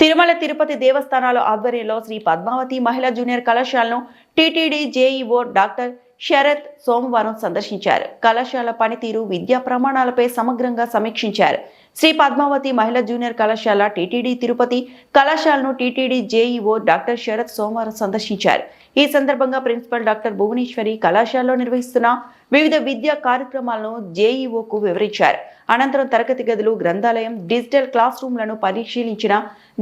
తిరుమల తిరుపతి దేవస్థానాల ఆధ్వర్యంలో శ్రీ పద్మావతి మహిళా జూనియర్ కళాశాలను టీటీడీ జేఈఓ డాక్టర్ శరత్ సోమవారం సందర్శించారు. కళాశాల పనితీరు, విద్యా ప్రమాణాలపై సమగ్రంగా సమీక్షించారు. శ్రీ పద్మావతి మహిళా జూనియర్ కళాశాల టీటీడీ తిరుపతి కళాశాలను టీటీడీ జేఈఓ డాక్టర్ శరత్ సోమవారం సందర్శించారు. ఈ సందర్భంగా ప్రిన్సిపల్ డాక్టర్ భువనేశ్వరి కళాశాలలో నిర్వహిస్తున్న వివిధ విద్యా కార్యక్రమాలను జేఈఓకు వివరించారు. అనంతరం తరగతి గదులు, గ్రంథాలయం, డిజిటల్ క్లాస్ రూమ్లను పరిశీలించిన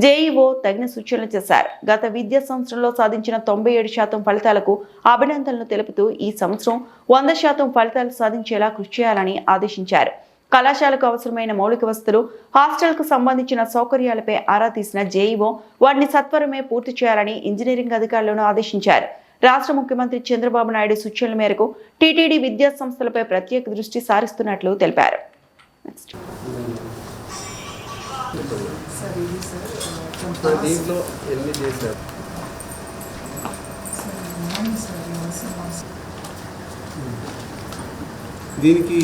జేఈఓ తగిన సూచనలు చేశారు. గత విద్యా సంవత్సరంలో సాధించిన 97% ఫలితాలకు అభినందనలు తెలుపుతూ ఈ సంవత్సరం 100% ఫలితాలు సాధించేలా కృషి చేయాలని ఆదేశించారు. కళాశాలకు అవసరమైన మౌలిక వసతులు, హాస్టల్కు సంబంధించిన సౌకర్యాలపై ఆరా తీసిన జేఈఓ వాటిని సత్వరమే పూర్తి చేయాలని ఇంజనీరింగ్ అధికారులను ఆదేశించారు. రాష్ట్ర ముఖ్యమంత్రి చంద్రబాబు నాయుడు సూచనల మేరకు టీటీడీ విద్యా సంస్థలపై ప్రత్యేక దృష్టి సారిస్తున్నట్లు తెలిపారు. దీనికి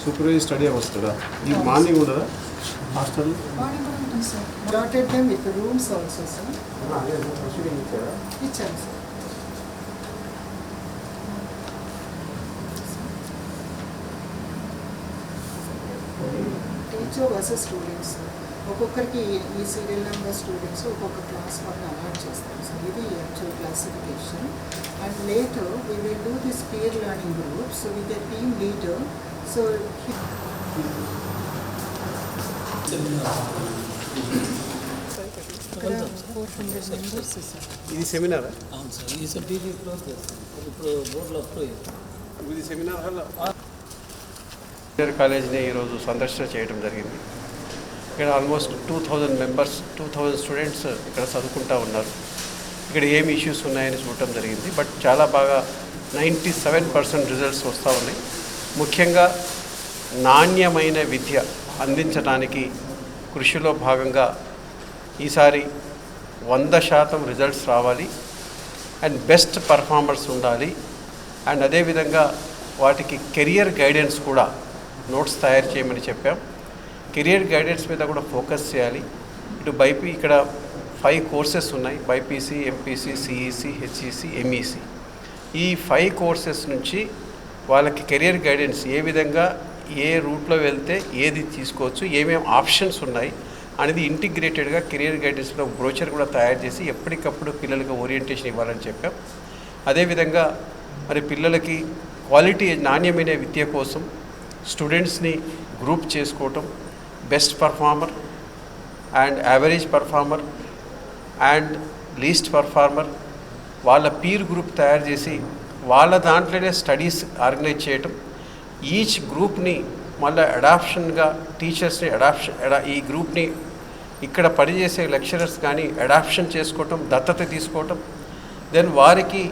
సూపర్వైజ్ స్టడీ వస్తుందా? ఈ మార్నింగ్ ఉండదా hostel? Allotted them with the rooms also, sir. Kitchen, sir. Teacher versus students, sir. ఒక్కొక్కరికి ఈ సీరియల్ నెంబర్ స్టూడెంట్స్ ఒక్కొక్క క్లాస్ వాళ్ళని అలాట్ చేస్తాం సార్. ఇది actual classification. And later we will do this peer learning group so with a team leader. So ఇది seminar అవును sir. ఈ TV close చేస్తాం ఇప్పుడు బోర్డులో అప్రూవ్ ఇది సెమినార్ హాల్. జూనియర్ కాలేజీని ఈరోజు సందర్శన చేయడం జరిగింది. ఇక్కడ ఆల్మోస్ట్ 2000 మెంబర్స్, 2000 స్టూడెంట్స్ ఇక్కడ చదువుకుంటూ ఉన్నారు. ఇక్కడ ఏమి ఇష్యూస్ ఉన్నాయని చూడటం జరిగింది. బట్ చాలా బాగా 97% రిజల్ట్స్ వస్తూ ఉన్నాయి. ముఖ్యంగా నాణ్యమైన విద్య అందించడానికి కృషిలో భాగంగా ఈసారి 100% రిజల్ట్స్ రావాలి అండ్ బెస్ట్ పర్ఫార్మర్స్ ఉండాలి. అండ్ అదేవిధంగా వాటికి కెరియర్ గైడెన్స్ కూడా నోట్స్ తయారు చేయమని చెప్పాం. కెరియర్ గైడెన్స్ మీద కూడా ఫోకస్ చేయాలి. ఇటు ఇక్కడ 5 కోర్సెస్ ఉన్నాయి: BiPC, MPC, CEC, HEC, MEC. ఈ 5 కోర్సెస్ నుంచి వాళ్ళకి కెరియర్ గైడెన్స్ ఏ విధంగా, ఏ రూట్లో వెళ్తే ఏది తీసుకోవచ్చు, ఏమేమి ఆప్షన్స్ ఉన్నాయి అనేది ఇంటిగ్రేటెడ్గా కెరియర్ గైడెన్స్లో బ్రోచర్ కూడా తయారు చేసి ఎప్పటికప్పుడు పిల్లలకి ఓరియంటేషన్ ఇవ్వాలని చెప్పాం. అదేవిధంగా మరి పిల్లలకి క్వాలిటీ, నాణ్యమైన విద్య కోసం స్టూడెంట్స్ని గ్రూప్ చేసుకోవటం, best performer and average performer and least performer, వాళ్ళ పీర్ గ్రూప్ తయారు చేసి వాళ్ళ దాంట్లోనే స్టడీస్ ఆర్గనైజ్ చేయటం. ఈచ్ గ్రూప్ని మళ్ళీ అడాప్షన్గా టీచర్స్ని ఈ గ్రూప్ని ఇక్కడ పనిచేసే లెక్చరర్స్ కానీ అడాప్షన్ చేసుకోవటం, దత్తత తీసుకోవటం. దెన్ వారికి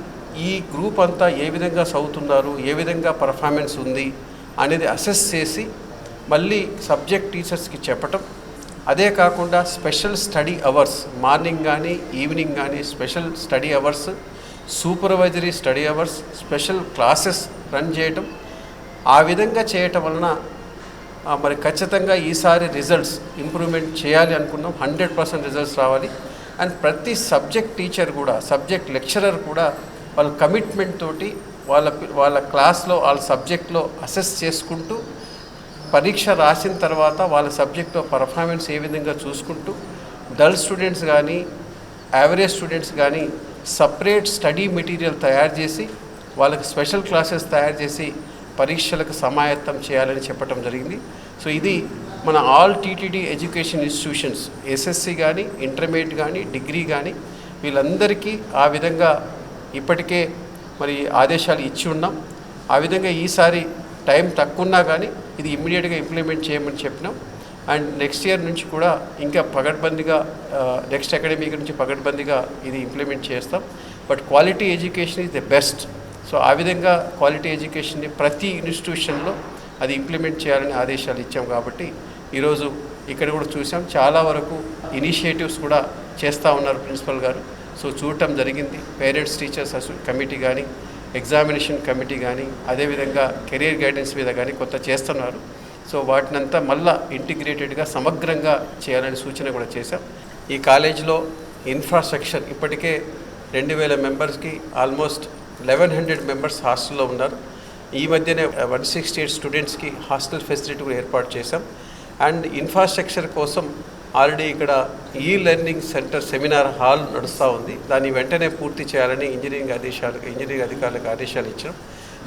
ఈ గ్రూప్ అంతా ఏ విధంగా చదువుతున్నారు, ఏ విధంగా పర్ఫార్మెన్స్ ఉంది అనేది అసెస్ చేసి మళ్ళీ సబ్జెక్ట్ టీచర్స్కి చెప్పటం. అదే కాకుండా స్పెషల్ స్టడీ అవర్స్, మార్నింగ్ కానీ ఈవినింగ్ కానీ special study hours, supervisory study hours, special classes run చేయటం. ఆ విధంగా చేయటం వలన మరి ఖచ్చితంగా ఈసారి రిజల్ట్స్ ఇంప్రూవ్మెంట్ చేయాలి అనుకున్నాం. 100% రిజల్ట్స్ రావాలి. అండ్ ప్రతి సబ్జెక్ట్ టీచర్ కూడా, సబ్జెక్ట్ లెక్చరర్ కూడా వాళ్ళ కమిట్మెంట్ తోటి వాళ్ళ క్లాస్లో, వాళ్ళ సబ్జెక్ట్లో అసెస్ చేసుకుంటూ, పరీక్ష రాసిన తర్వాత వాళ్ళ సబ్జెక్ట్లో పర్ఫార్మెన్స్ ఏ విధంగా చూసుకుంటూ, డల్ స్టూడెంట్స్ కానీ యావరేజ్ స్టూడెంట్స్ కానీ సపరేట్ స్టడీ మెటీరియల్ తయారు చేసి వాళ్ళకి స్పెషల్ క్లాసెస్ తయారు చేసి పరీక్షలకు సమాయత్తం చేయాలని చెప్పడం జరిగింది. సో ఇది మన all TTD education institutions, SSC కానీ, ఇంటర్మీడియట్ కానీ, డిగ్రీ కానీ, వీళ్ళందరికీ ఆ విధంగా ఇప్పటికే మరి ఆదేశాలు ఇచ్చి ఉన్నాం. ఆ విధంగా ఈసారి టైం తక్కువ ఉన్నా కానీ ఇది ఇమ్మీడియట్గా ఇంప్లిమెంట్ చేయమని చెప్పినాం. అండ్ నెక్స్ట్ ఇయర్ నుంచి కూడా ఇంకా పగడ్బందీగా, నెక్స్ట్ అకాడమిక్ నుంచి పగడ్బందీగా ఇది ఇంప్లిమెంట్ చేస్తాం. But quality education is the best. So ఆ విధంగా క్వాలిటీ ఎడ్యుకేషన్ని ప్రతి ఇన్స్టిట్యూషన్లో అది ఇంప్లిమెంట్ చేయాలని ఆదేశాలు ఇచ్చాం. కాబట్టి ఈరోజు ఇక్కడ కూడా చూసాం, చాలా వరకు ఇనిషియేటివ్స్ కూడా చేస్తూ ఉన్నారు ప్రిన్సిపల్ గారు. సో చూడటం జరిగింది. పేరెంట్స్ టీచర్స్ కమిటీ కానీ, ఎగ్జామినేషన్ కమిటీ కానీ, అదేవిధంగా కెరీర్ గైడెన్స్ మీద కానీ కొంత చేస్తున్నారు. సో వాటినంతా మళ్ళా ఇంటిగ్రేటెడ్గా సమగ్రంగా చేయాలని సూచన కూడా చేశాం. ఈ కాలేజీలో ఇన్ఫ్రాస్ట్రక్చర్ ఇప్పటికే 2000 మెంబర్స్కి ఆల్మోస్ట్ 1100 మెంబర్స్ హాస్టల్లో ఉన్నారు. ఈ మధ్యనే 168 స్టూడెంట్స్కి హాస్టల్ ఫెసిలిటీ కూడా ఏర్పాటు చేశాం. అండ్ ఇన్ఫ్రాస్ట్రక్చర్ కోసం ఆల్రెడీ ఇక్కడ లెర్నింగ్ సెంటర్ సెమినార్ హాల్ నడుస్తూ ఉంది. దాన్ని వెంటనే పూర్తి చేయాలని ఇంజనీరింగ్ అధికారులకు ఆదేశాలు ఇచ్చాం.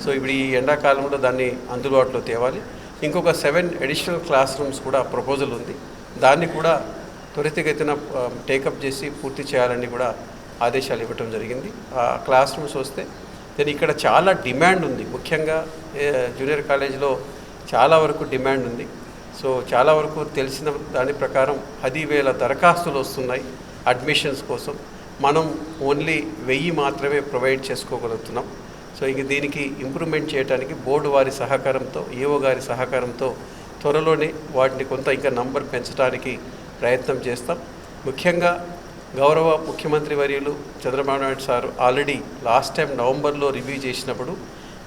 సో ఇప్పుడు ఈ ఎండాకాలంలో దాన్ని అందుబాటులో తేవాలి. ఇంకొక 7 అడిషనల్ క్లాస్ రూమ్స్ కూడా ప్రపోజల్ ఉంది. దాన్ని కూడా త్వరితగతిన టేకప్ చేసి పూర్తి చేయాలని కూడా ఆదేశాలు ఇవ్వటం జరిగింది. ఆ క్లాస్ రూమ్స్ వస్తే then ఇక్కడ చాలా డిమాండ్ ఉంది. ముఖ్యంగా జూనియర్ కాలేజీలో చాలా వరకు డిమాండ్ ఉంది. సో చాలా వరకు తెలిసిన దాని ప్రకారం 10,000 దరఖాస్తులు వస్తున్నాయి అడ్మిషన్స్ కోసం. మనం ఓన్లీ 1000 మాత్రమే ప్రొవైడ్ చేసుకోగలుగుతున్నాం. సో ఇంక దీనికి ఇంప్రూవ్మెంట్ చేయడానికి బోర్డు వారి సహకారంతో, ఈఓ గారి సహకారంతో త్వరలోనే వాటిని కొంత ఇంకా నంబర్ పెంచడానికి ప్రయత్నం చేస్తాం. ముఖ్యంగా గౌరవ ముఖ్యమంత్రి వర్యులు Chandrababu Naidu sir already last time నవంబర్లో రివ్యూ చేసినప్పుడు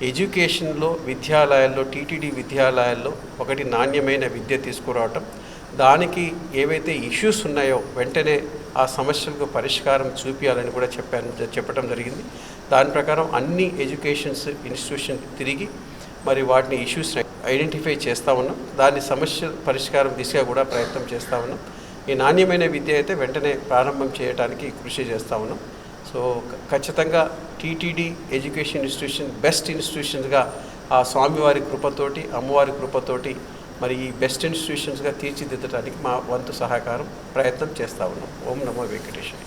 ఎడ్యుకేషన్లో విద్యాలయాల్లో టీటీడీ విద్యాలయాల్లో ఒకటి నాణ్యమైన విద్య తీసుకురావటం, దానికి ఏవైతే ఇష్యూస్ ఉన్నాయో వెంటనే ఆ సమస్యలకు పరిష్కారం చూపించాలని కూడా చెప్పడం జరిగింది. దాని ప్రకారం అన్ని ఎడ్యుకేషన్స్ ఇన్స్టిట్యూషన్ తిరిగి మరి వాటిని ఇష్యూస్ ఐడెంటిఫై చేస్తూ ఉన్నాం. దాని సమస్య పరిష్కారం దిశగా కూడా ప్రయత్నం చేస్తూ ఉన్నాం. ఈ నాణ్యమైన విద్య అయితే వెంటనే ప్రారంభం చేయడానికి కృషి చేస్తూ ఉన్నాం. సో ఖచ్చితంగా టీటీడీ ఎడ్యుకేషన్ ఇన్స్టిట్యూషన్ బెస్ట్ ఇన్స్టిట్యూషన్స్గా ఆ స్వామివారి కృపతోటి, అమ్మవారి కృపతోటి మరి ఈ బెస్ట్ ఇన్స్టిట్యూషన్స్గా తీర్చిదిద్దడానికి మా వంతు సహకారం ప్రయత్నం చేస్తూ ఉన్నాం. ఓం నమో వెంకటేశ్వర.